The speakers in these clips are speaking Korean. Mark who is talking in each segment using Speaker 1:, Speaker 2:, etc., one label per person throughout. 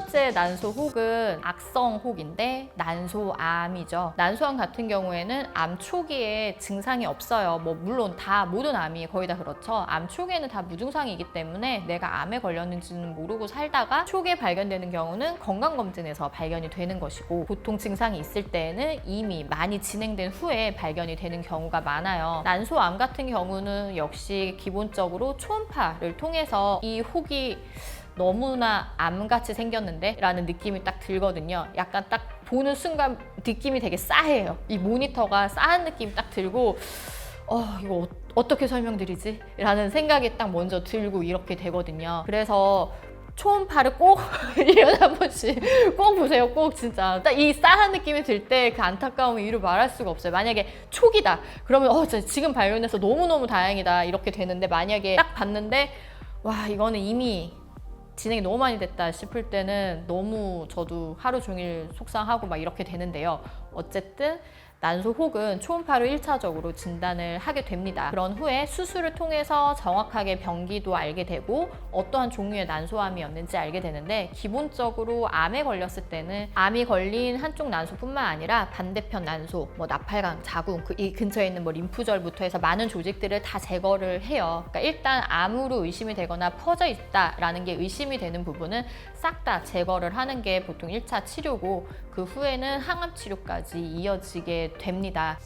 Speaker 1: 번째 난소 혹은 악성 혹인데 난소암이죠. 난소암 같은 경우에는 암 초기에 증상이 없어요. 뭐 물론 다 모든 암이 거의 다 그렇죠. 암 초기에는 다 무증상이기 때문에 내가 암에 걸렸는지는 모르고 살다가 초기에 발견되는 경우는 건강검진에서 발견이 되는 것이고, 보통 증상이 있을 때에는 이미 많이 진행된 후에 발견이 되는 경우가 많아요. 난소암 같은 경우는 역시 기본적으로 초음파를 통해서 이 혹이 너무나 암같이 생겼는데 라는 느낌이 딱 들거든요. 약간 딱 보는 순간 느낌이 되게 싸해요. 이 모니터가 싸한 느낌이 딱 들고 이거 어떻게 설명드리지? 라는 생각이 딱 먼저 들고 이렇게 되거든요. 그래서 초음파를 꼭 1년에 한 번씩 꼭 보세요. 꼭 진짜 딱 이 싸한 느낌이 들 때 그 안타까움을 이루 말할 수가 없어요. 만약에 초기다 그러면 진짜 지금 발견해서 너무너무 다행이다 이렇게 되는데, 만약에 딱 봤는데 와 이거는 이미 진행이 너무 많이 됐다 싶을 때는 너무 저도 하루 종일 속상하고 막 이렇게 되는데요. 어쨌든 난소 혹은 초음파로 1차적으로 진단을 하게 됩니다. 그런 후에 수술을 통해서 정확하게 병기도 알게 되고 어떠한 종류의 난소암이었는지 알게 되는데, 기본적으로 암에 걸렸을 때는 암이 걸린 한쪽 난소뿐만 아니라 반대편 난소, 뭐 나팔강, 자궁, 이 근처에 있는 뭐 림프절부터 해서 많은 조직들을 다 제거를 해요. 그러니까 일단 암으로 의심이 되거나 퍼져 있다라는 게 의심이 되는 부분은 싹 다 제거를 하는 게 보통 1차 치료고, 그 후에는 항암 치료까지 이어지게 됩니다.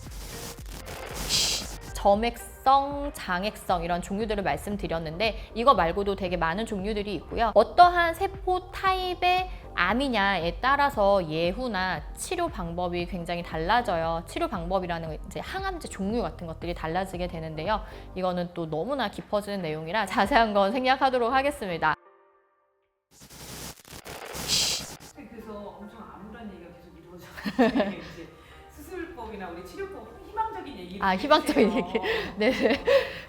Speaker 1: 점액성, 장액성 이런 종류들을 말씀드렸는데, 이거 말고도 되게 많은 종류들이 있고요. 어떠한 세포 타입의 암이냐에 따라서 예후나 치료 방법이 굉장히 달라져요. 치료 방법이라는 건 이제 항암제 종류 같은 것들이 달라지게 되는데요. 이거는 또 너무나 깊어지는 내용이라 자세한 건 생략하도록 하겠습니다.
Speaker 2: 그래서 엄청 암울한 얘기가 계속 이루어져요. 이제 수술법이나 우리 치료법 희망적인 얘기를
Speaker 1: 희망적인
Speaker 2: 해주세요.
Speaker 1: 얘기. 네.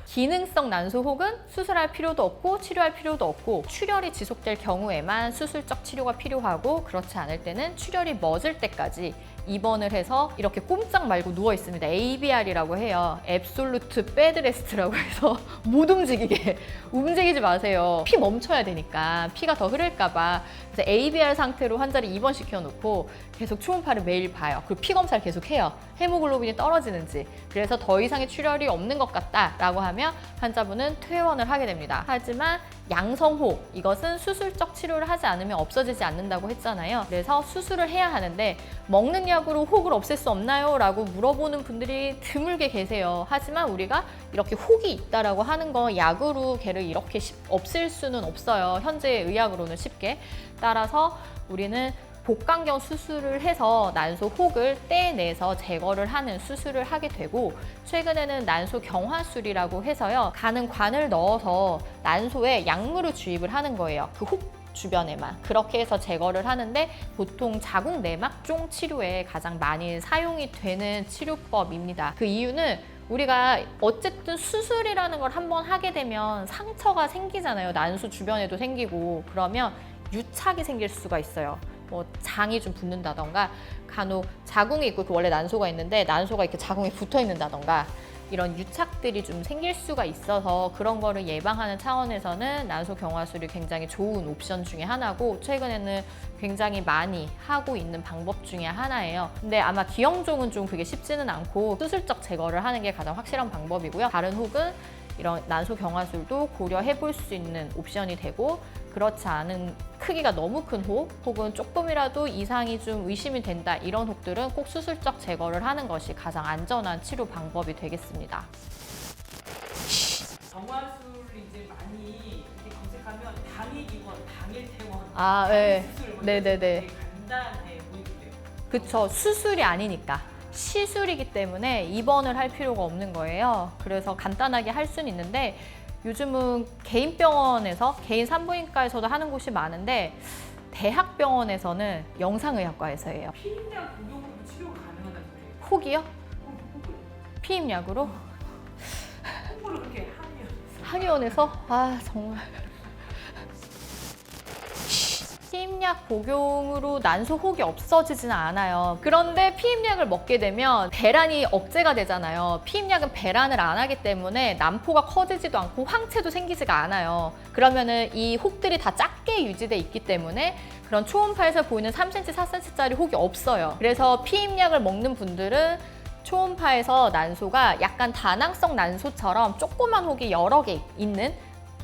Speaker 1: 기능성 난소 혹은 수술할 필요도 없고 치료할 필요도 없고, 출혈이 지속될 경우에만 수술적 치료가 필요하고, 그렇지 않을 때는 출혈이 멎을 때까지 입원을 해서 이렇게 꼼짝 말고 누워 있습니다. ABR이라고 해요. Absolute Bed Rest라고 해서 못 움직이게 움직이지 마세요. 피 멈춰야 되니까, 피가 더 흐를까 봐. 그래서 ABR 상태로 환자를 입원시켜 놓고 계속 초음파를 매일 봐요. 그리고 피 검사를 계속 해요. 헤모글로빈이 떨어지는지. 그래서 더 이상의 출혈이 없는 것 같다라고 하면 환자분은 퇴원을 하게 됩니다. 하지만 양성혹, 이것은 수술적 치료를 하지 않으면 없어지지 않는다고 했잖아요. 그래서 수술을 해야 하는데 먹는 약으로 혹을 없앨 수 없나요? 라고 물어보는 분들이 드물게 계세요. 하지만 우리가 이렇게 혹이 있다라고 하는 거 약으로 걔를 이렇게 없앨 수는 없어요. 현재 의학으로는 쉽게. 따라서 우리는 복강경 수술을 해서 난소 혹을 떼내서 제거를 하는 수술을 하게 되고, 최근에는 난소 경화술이라고 해서요, 가는 관을 넣어서 난소에 약물을 주입을 하는 거예요. 그 혹 주변에만. 그렇게 해서 제거를 하는데, 보통 자궁 내막종 치료에 가장 많이 사용이 되는 치료법입니다. 그 이유는 우리가 어쨌든 수술이라는 걸 한번 하게 되면 상처가 생기잖아요. 난소 주변에도 생기고. 그러면 유착이 생길 수가 있어요. 뭐 장이 좀 붙는다던가, 간혹 자궁이 있고 원래 난소가 있는데 난소가 이렇게 자궁에 붙어 있는다던가, 이런 유착들이 좀 생길 수가 있어서 그런 거를 예방하는 차원에서는 난소 경화술이 굉장히 좋은 옵션 중에 하나고, 최근에는 굉장히 많이 하고 있는 방법 중에 하나예요. 근데 아마 기형종은 좀 그게 쉽지는 않고 수술적 제거를 하는 게 가장 확실한 방법이고요. 다른 혹은 이런 난소 경화술도 고려해 볼 수 있는 옵션이 되고, 그렇지 않은 크기가 너무 큰 혹 혹은 조금이라도 이상이 좀 의심이 된다, 이런 혹들은 꼭 수술적 제거를 하는 것이 가장 안전한 치료 방법이 되겠습니다.
Speaker 2: 경화술 이제 많이 이렇게 검색하면 당일 입원, 당일 퇴원,
Speaker 1: 네.
Speaker 2: 수술 뭐
Speaker 1: 네네네.
Speaker 2: 되게 간단해 보이던데요.
Speaker 1: 그쵸. 수술이 아니니까. 시술이기 때문에 입원을 할 필요가 없는 거예요. 그래서 간단하게 할 수는 있는데, 요즘은 개인 병원에서, 개인 산부인과에서도 하는 곳이 많은데, 대학병원에서는 영상의학과에서 해요.
Speaker 2: 피임약 복용으로 치료가 가능하다는 소리예요.
Speaker 1: 혹이요?
Speaker 2: 혹을
Speaker 1: 피임약으로?
Speaker 2: 혹으로 그렇게 하면
Speaker 1: 항의원에서? 정말. 피임약 복용으로 난소 혹이 없어지지는 않아요. 그런데 피임약을 먹게 되면 배란이 억제가 되잖아요. 피임약은 배란을 안 하기 때문에 난포가 커지지도 않고 황체도 생기지가 않아요. 그러면은 이 혹들이 다 작게 유지돼 있기 때문에 그런 초음파에서 보이는 3cm, 4cm짜리 혹이 없어요. 그래서 피임약을 먹는 분들은 초음파에서 난소가 약간 다낭성 난소처럼 조그만 혹이 여러 개 있는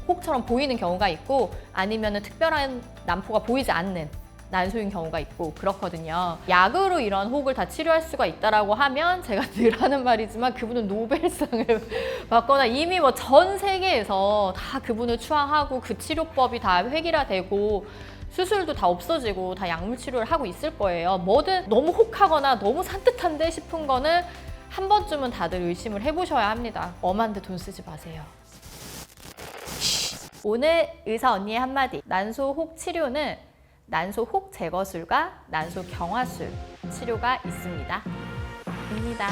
Speaker 1: 혹처럼 보이는 경우가 있고, 아니면은 특별한 난포가 보이지 않는 난소인 경우가 있고 그렇거든요. 약으로 이런 혹을 다 치료할 수가 있다라고 하면 제가 늘 하는 말이지만 그분은 노벨상을 받거나 이미 뭐 전 세계에서 다 그분을 추앙하고 그 치료법이 다 획일화되고 수술도 다 없어지고 다 약물 치료를 하고 있을 거예요. 뭐든 너무 혹하거나 너무 산뜻한데 싶은 거는 한 번쯤은 다들 의심을 해보셔야 합니다. 엄한데 돈 쓰지 마세요. 오늘 의사 언니의 한마디. 난소 혹 치료는 난소 혹 제거술과 난소 경화술 치료가 있습니다. 입니다.